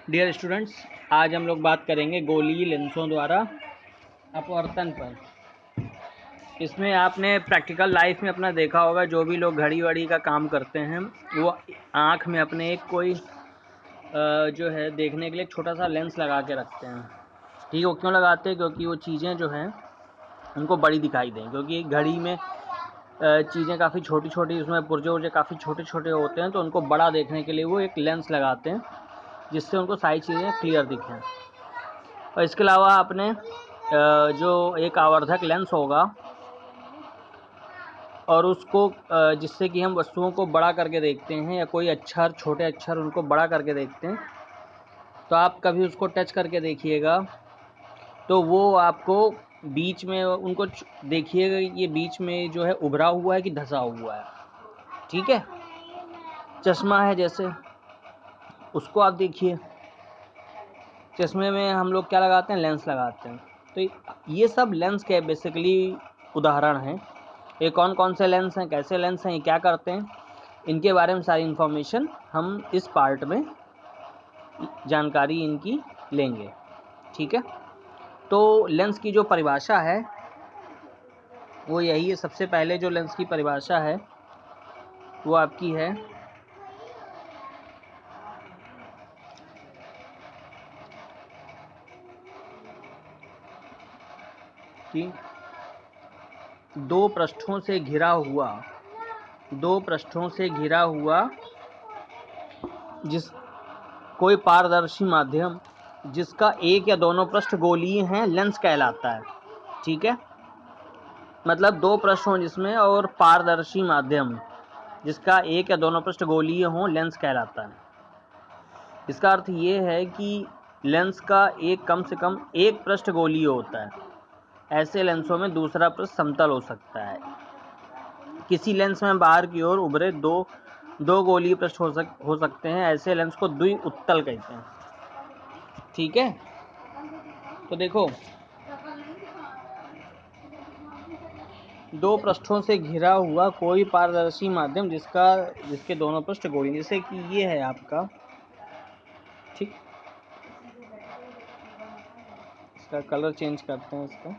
Dear students, आज हम लोग बात करेंगे गोलीय लेंसों द्वारा अपवर्तन पर। इसमें आपने प्रैक्टिकल लाइफ में अपना देखा होगा, जो भी लोग घड़ी वड़ी का काम करते हैं वो आँख में अपने एक कोई जो है देखने के लिए एक छोटा सा लेंस लगा के रखते हैं। ठीक है, वो क्यों लगाते हैं? क्योंकि वो चीज़ें जो हैं उनको बड़ी दिखाई दें, क्योंकि घड़ी में चीज़ें काफ़ी छोटी छोटी, उसमें पुर्जे उर्जे काफ़ी छोटे छोटे होते हैं, तो उनको बड़ा देखने के लिए वो एक लेंस लगाते हैं जिससे उनको सारी चीज़ें क्लियर दिखें। और इसके अलावा आपने जो एक आवर्धक लेंस होगा और उसको जिससे कि हम वस्तुओं को बड़ा करके देखते हैं, या कोई अक्षर, छोटे अक्षर उनको बड़ा करके देखते हैं, तो आप कभी उसको टच करके देखिएगा तो वो आपको बीच में उनको देखिएगा, ये बीच में जो है उभरा हुआ है कि धंसा हुआ है। ठीक है, चश्मा है जैसे, उसको आप देखिए, चश्मे में हम लोग क्या लगाते हैं? लेंस लगाते हैं। तो ये सब लेंस के बेसिकली उदाहरण हैं। ये कौन कौन से लेंस हैं, कैसे लेंस हैं, ये क्या करते हैं, इनके बारे में सारी इन्फॉर्मेशन हम इस पार्ट में जानकारी इनकी लेंगे। ठीक है, तो लेंस की जो परिभाषा है वो यही है। सबसे पहले जो लेंस की परिभाषा है वो आपकी है कि दो पृष्ठों से घिरा हुआ जिस कोई पारदर्शी माध्यम जिसका एक या दोनों पृष्ठ गोलीय हैं, लेंस कहलाता है। ठीक है, मतलब दो पृष्ठ हों जिसमें और पारदर्शी माध्यम जिसका एक या दोनों पृष्ठ गोलीय हों, लेंस कहलाता है। इसका अर्थ ये है कि लेंस का कम से कम एक पृष्ठ गोलीय होता है। ऐसे लेंसों में दूसरा पृष्ठ समतल हो सकता है। किसी लेंस में बाहर की ओर उभरे दो गोलीय पृष्ठ हो सकते हैं। ऐसे लेंस को द्विउत्तल कहते हैं। ठीक है, तो देखो, दो पृष्ठों से घिरा हुआ कोई पारदर्शी माध्यम जिसके दोनों पृष्ठ गोलीय, जैसे कि ये है आपका। ठीक, इसका कलर चेंज करते हैं इसका।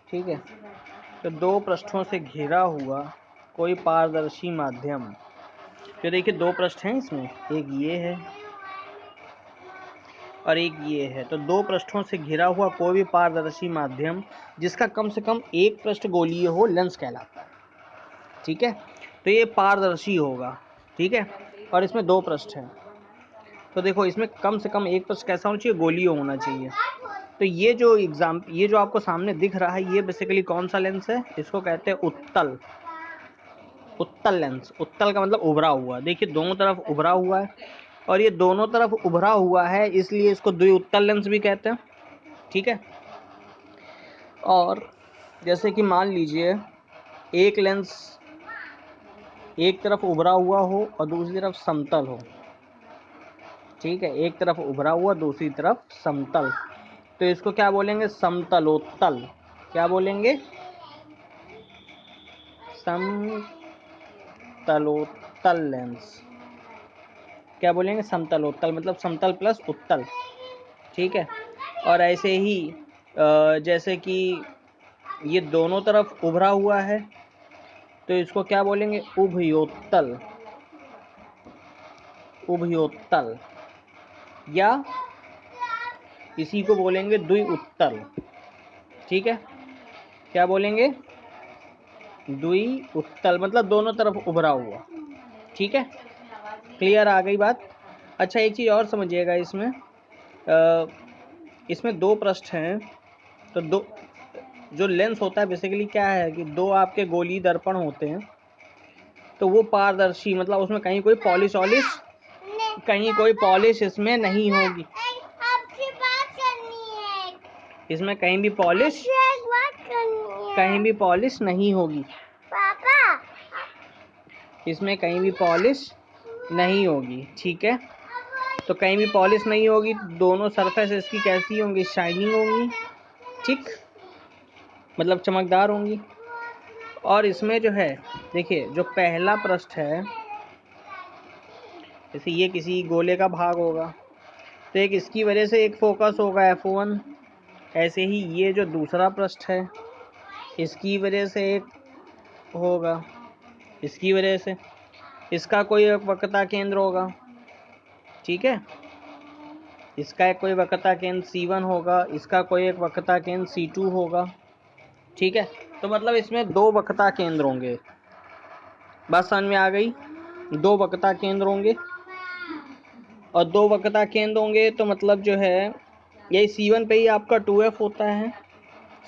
ठीक है, तो दो पृष्ठों से घिरा हुआ कोई पारदर्शी माध्यम, तो देखिए दो पृष्ठ हैं इसमें, एक ये है और एक ये है। तो दो पृष्ठों से घिरा हुआ कोई भी पारदर्शी माध्यम जिसका कम से कम एक पृष्ठ गोलीय हो, लेंस कहलाता है। ठीक है, तो ये पारदर्शी होगा। ठीक है, और इसमें दो पृष्ठ हैं, तो देखो इसमें कम से कम एक पृष्ठ कैसा होना चाहिए? गोलीय होना चाहिए। तो ये जो आपको सामने दिख रहा है, ये बेसिकली कौन सा लेंस है? इसको कहते हैं उत्तल लेंस। उत्तल का मतलब उभरा हुआ। देखिए दोनों तरफ उभरा हुआ है, और ये दोनों तरफ उभरा हुआ है, इसलिए इसको द्विउत्तल लेंस भी कहते हैं। ठीक है, और जैसे कि मान लीजिए एक लेंस एक तरफ उभरा हुआ हो और दूसरी तरफ समतल हो। ठीक है, एक तरफ उभरा हुआ, दूसरी तरफ समतल, तो इसको क्या बोलेंगे? समतलोत्तल। क्या बोलेंगे? समतलोत्तल लेंस। क्या बोलेंगे? समतलोत्तल, मतलब समतल प्लस उत्तल। ठीक है, और ऐसे ही जैसे कि ये दोनों तरफ उभरा हुआ है, तो इसको क्या बोलेंगे? उभयोत्तल। उभयोत्तल, या इसी को बोलेंगे द्विउत्तल। ठीक है, क्या बोलेंगे? द्विउत्तल, मतलब दोनों तरफ उभरा हुआ। ठीक है, क्लियर आ गई बात? अच्छा, एक चीज़ और समझिएगा, इसमें दो पृष्ठ हैं, तो दो जो लेंस होता है बेसिकली क्या है कि दो आपके गोलीय दर्पण होते हैं, तो वो पारदर्शी, मतलब उसमें कहीं कोई पॉलिश इसमें नहीं होगी। इसमें कहीं भी पॉलिश नहीं होगी। इसमें कहीं भी पॉलिश नहीं होगी। ठीक है, तो कहीं भी पॉलिश नहीं होगी, दोनों सरफेस इसकी कैसी होंगी? शाइनिंग होंगी। ठीक, मतलब चमकदार होंगी। और इसमें जो है, देखिए जो पहला पृष्ठ है जैसे ये किसी गोले का भाग होगा, तो एक इसकी वजह से एक फोकस होगा F1। ऐसे ही ये जो दूसरा पृष्ठ है इसकी वजह से एक होगा, इसकी वजह से इसका कोई एक वक्रता केंद्र होगा, ठीक है। इसका एक कोई वक्रता केंद्र C1 होगा, इसका कोई एक वक्रता केंद्र C2 होगा, ठीक है। तो मतलब इसमें दो वक्रता केंद्र होंगे, बात समझ में आ गई। दो वक्रता केंद्र होंगे, और दो वक्रता केंद्र होंगे तो मतलब जो है यही C1 पे ही आपका 2F होता है,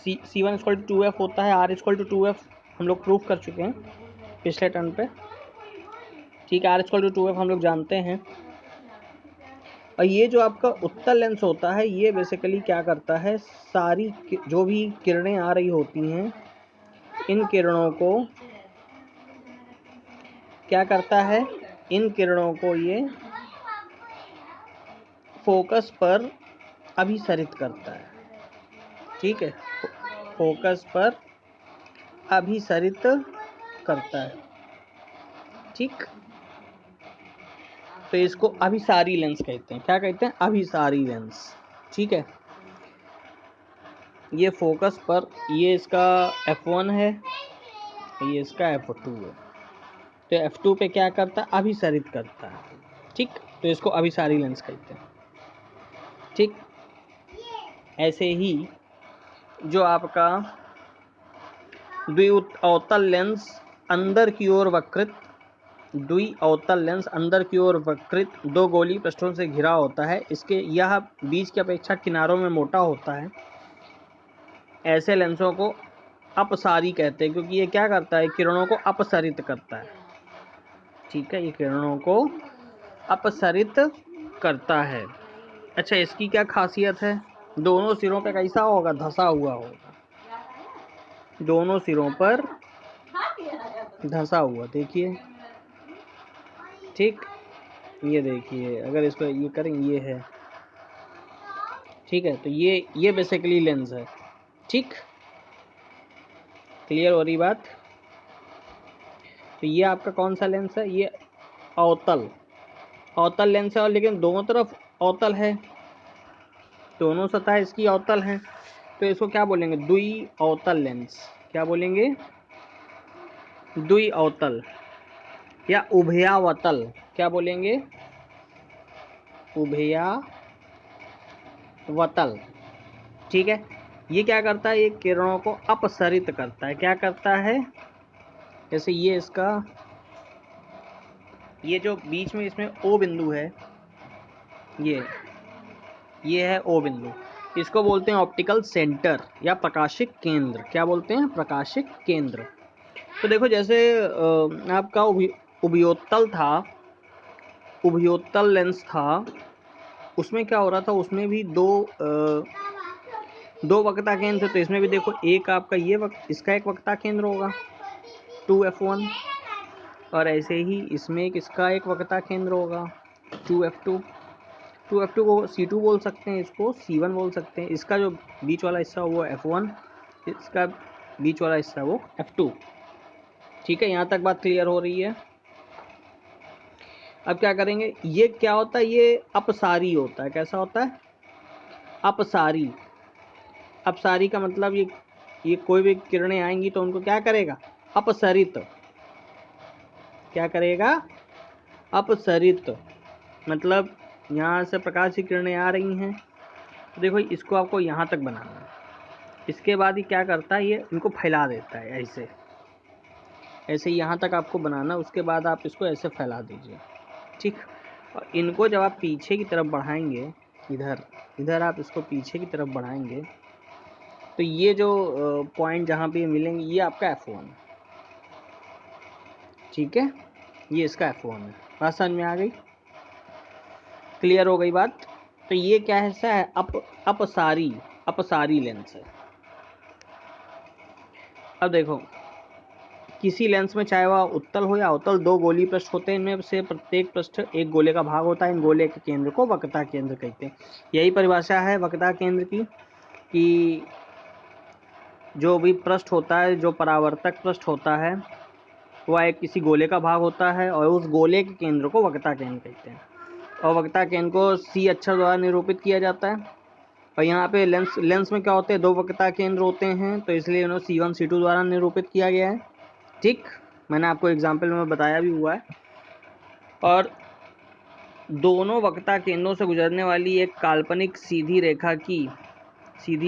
C1 इक्वल टू 2F होता है, R इक्वल टू 2F हम लोग प्रूफ कर चुके हैं पिछले टर्न पे, ठीक है। R इक्वल टू 2F हम लोग जानते हैं। और ये जो आपका उत्तल लेंस होता है ये बेसिकली क्या करता है, सारी जो भी किरणें आ रही होती हैं इन किरणों को क्या करता है, इन किरणों को ये फोकस पर अभिसरित करता है, ठीक है। फोकस पर अभिसरित करता है, ठीक। तो इसको अभिसारी लेंस कहते हैं। क्या कहते हैं? अभिसारी लेंस, ठीक है। ये फोकस पर, ये इसका F1 है, ये इसका F2 है। तो F2 पे क्या करता है, अभिसरित करता है, ठीक। तो इसको अभिसारी लेंस कहते हैं, ठीक। ऐसे ही जो आपका द्विअवतल लेंस अंदर की ओर वक्रित, द्विअवतल लेंस अंदर की ओर वक्रित दो गोलीय पृष्ठों से घिरा होता है, इसके यह बीच की अपेक्षा किनारों में मोटा होता है। ऐसे लेंसों को अपसारी कहते हैं, क्योंकि ये क्या करता है, किरणों को अपसरित करता है, ठीक है। ये किरणों को अपसरित करता है। अच्छा, इसकी क्या खासियत है, दोनों सिरों पे कैसा होगा, धंसा हुआ होगा, दोनों सिरों पर धंसा हुआ, देखिए, ठीक। ये देखिए, अगर इसको ये करें, ये है, ठीक है। तो ये बेसिकली लेंस है, ठीक। क्लियर हो रही बात। तो ये आपका कौन सा लेंस है, ये अवतल लेंस है, और लेकिन दोनों तरफ अवतल है, दोनों सतह इसकी अवतल है। तो इसको क्या बोलेंगे, द्विअवतल लेंस। क्या बोलेंगे, द्विअवतल या उभयावतल। क्या बोलेंगे, उभयावतल, ठीक है। ये क्या करता है, ये किरणों को अपसरित करता है। क्या करता है, जैसे ये इसका, ये जो बीच में इसमें O बिंदु है, ये है O बिंदु, इसको बोलते हैं ऑप्टिकल सेंटर या प्रकाशिक केंद्र। क्या बोलते हैं, प्रकाशिक केंद्र। तो देखो, जैसे आपका उभयोत्तल था, उभयोत्तल लेंस था, उसमें क्या हो रहा था, उसमें भी दो वक्रता केंद्र थे। तो इसमें भी देखो, एक आपका ये इसका एक वक्रता केंद्र होगा 2F1, और ऐसे ही इसमें एक इसका एक वक्रता केंद्र होगा 2F2। 2F2 को C2 बोल सकते हैं, इसको C1 बोल सकते हैं। इसका जो बीच वाला हिस्सा वो F1, इसका बीच वाला हिस्सा वो F2, ठीक है। यहाँ तक बात क्लियर हो रही है। अब क्या करेंगे, ये क्या होता है, ये अपसारी होता है। कैसा होता है, अपसारी। अपसारी का मतलब ये कोई भी किरणें आएंगी तो उनको क्या करेगा, अपसरित। क्या करेगा, अपसरित। मतलब यहाँ से प्रकाश की किरणें आ रही हैं, तो देखो इसको आपको यहाँ तक बनाना है। इसके बाद ये क्या करता है, ये इनको फैला देता है, ऐसे ऐसे यहाँ तक आपको बनाना। उसके बाद आप इसको ऐसे फैला दीजिए, ठीक। और इनको जब आप पीछे की तरफ बढ़ाएंगे, इधर आप इसको पीछे की तरफ बढ़ाएंगे, तो ये जो पॉइंट जहाँ पे मिलेंगे, ये आपका F1, ठीक है। ये इसका F1 है। बात समझ में आ गई, क्लियर हो गई बात। तो ये क्या हिस्सा है, अपसारी लेंस है। अब देखो, किसी लेंस में चाहे वह उत्तल हो या अवतल, दो गोलीय पृष्ठ होते हैं। इनमें से प्रत्येक पृष्ठ एक गोले का भाग होता है। इन गोले के केंद्र को वक्रता केंद्र कहते हैं। यही परिभाषा है वक्रता केंद्र की, कि जो भी पृष्ठ होता है, जो परावर्तक पृष्ठ होता है, वह एक किसी गोले का भाग होता है और उस गोले के केंद्र को वक्रता केंद्र कहते हैं और वक्रता केंद्र को सी अक्षर द्वारा निरूपित किया जाता है। और यहाँ पे लेंस में क्या होते हैं, दो वक्रता केंद्र होते हैं, तो इसलिए इन्हें C1 C2 द्वारा निरूपित किया गया है। ठीक, मैंने आपको एग्जाम्पल में बताया भी हुआ है। और दोनों वक्रता केंद्रों से गुजरने वाली एक काल्पनिक सीधी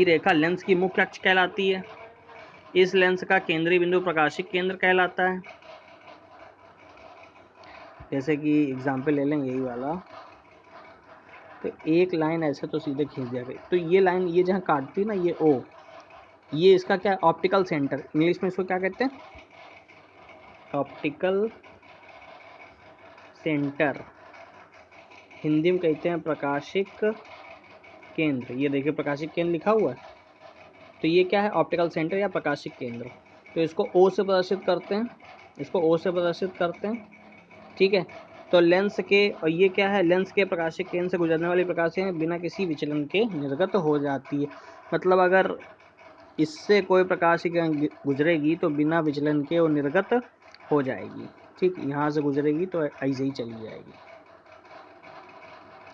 रेखा लेंस की मुख्य अक्ष कहलाती है। इस लेंस का केंद्रीय बिंदु प्रकाशिक केंद्र कहलाता है। जैसे कि एग्जाम्पल ले लें यही वाला, तो एक लाइन ऐसे तो सीधे खींच दिया गया, तो ये लाइन ये जहाँ काटती है ना, ये ओ, ये इसका क्या ऑप्टिकल सेंटर, इंग्लिश में इसको क्या कहते हैं, ऑप्टिकल सेंटर, हिंदी में कहते हैं प्रकाशिक केंद्र। ये देखिए प्रकाशिक केंद्र लिखा हुआ है, तो ये क्या है, ऑप्टिकल सेंटर या प्रकाशिक केंद्र। तो इसको ओ से प्रदर्शित करते हैं, इसको ओ से प्रदर्शित करते हैं। ठीक है, तो लेंस के, और ये क्या है, लेंस के प्रकाशिक केंद्र से गुजरने वाली प्रकाश बिना किसी विचलन के निर्गत हो जाती है। मतलब अगर इससे कोई प्रकाश गुजरेगी तो बिना विचलन के वो निर्गत हो जाएगी। ठीक, यहाँ से गुजरेगी तो ऐसे ही चली जाएगी।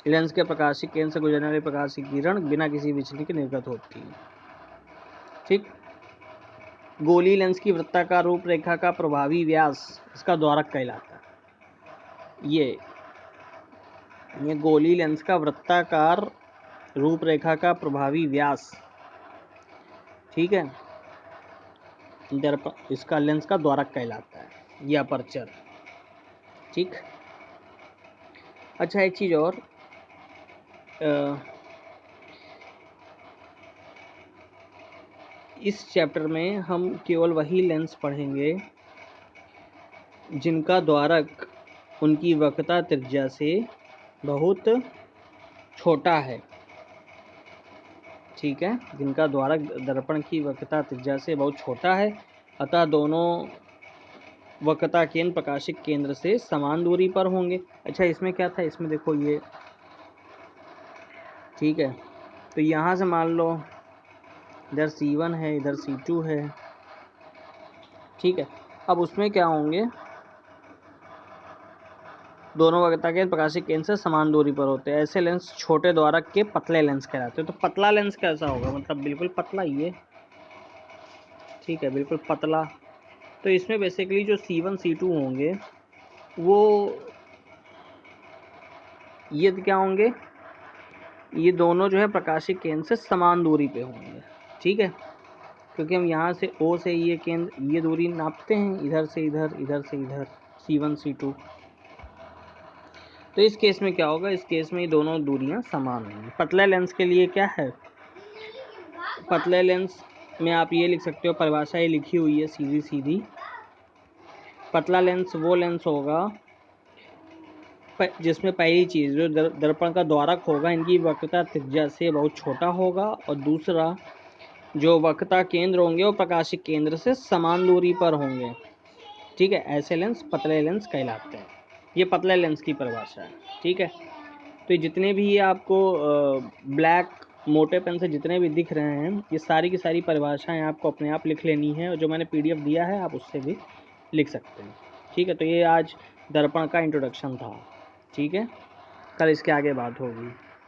लेंस के प्रकाशिक केंद्र से गुजरने वाली प्रकाश की किरण बिना किसी विचलन के निर्गत होती है। ठीक, गोली लेंस की वृत्ताकार रूपरेखा का प्रभावी व्यास इसका द्वारक कहलाता है। ये गोली लेंस का वृत्ताकार रूपरेखा का प्रभावी व्यास, ठीक है, इसका लेंस का द्वारक कहलाता है, ये अपर्चर। ठीक, अच्छा एक चीज़ और, इस चैप्टर में हम केवल वही लेंस पढ़ेंगे जिनका द्वारक उनकी वक्रता त्रिज्या से बहुत छोटा है। ठीक है, जिनका द्वारक दर्पण की वक्रता त्रिज्या से बहुत छोटा है, अतः दोनों वक्रता केंद्र प्रकाशिक केंद्र से समान दूरी पर होंगे। अच्छा इसमें क्या था, इसमें देखो ये, ठीक है, तो यहाँ से मान लो इधर C1 है, इधर C2 है। ठीक है, अब उसमें क्या होंगे, दोनों वक्रता केंद्र प्रकाशिक केंद्र से समान दूरी पर होते हैं। ऐसे लेंस छोटे द्वारक के पतले लेंस कहलाते हैं। तो पतला लेंस कैसा होगा, मतलब बिल्कुल पतला ये, ठीक है, बिल्कुल पतला। तो इसमें बेसिकली जो C1 C2 होंगे वो ये क्या होंगे, ये दोनों जो है प्रकाशिक केंद्र से समान दूरी पे होंगे। ठीक है, क्योंकि हम यहाँ से O से ये केंद्र, ये दूरी नापते हैं, इधर से इधर, इधर से इधर, C1 C2। तो इस केस में क्या होगा, इस केस में ये दोनों दूरियां समान होंगी। पतले लेंस के लिए क्या है, पतले लेंस में आप ये लिख सकते हो, परिभाषा ये लिखी हुई है सीधी सीधी, पतला लेंस वो लेंस होगा जिसमें पहली चीज़ जो दर्पण का द्वारक होगा इनकी वक्रता त्रिज्या से बहुत छोटा होगा, और दूसरा जो वक्रता केंद्र होंगे वो प्रकाशिक केंद्र से समान दूरी पर होंगे। ठीक है, ऐसे लेंस पतले लेंस कहलाते हैं। ये पतले लेंस की परिभाषा है। ठीक है, तो जितने भी आपको ब्लैक मोटे पेन से जितने भी दिख रहे हैं, ये सारी की सारी परिभाषाएं आपको अपने आप लिख लेनी है, और जो मैंने PDF दिया है आप उससे भी लिख सकते हैं। ठीक है, तो ये आज दर्पण का इंट्रोडक्शन था। ठीक है, कल इसके आगे बात होगी।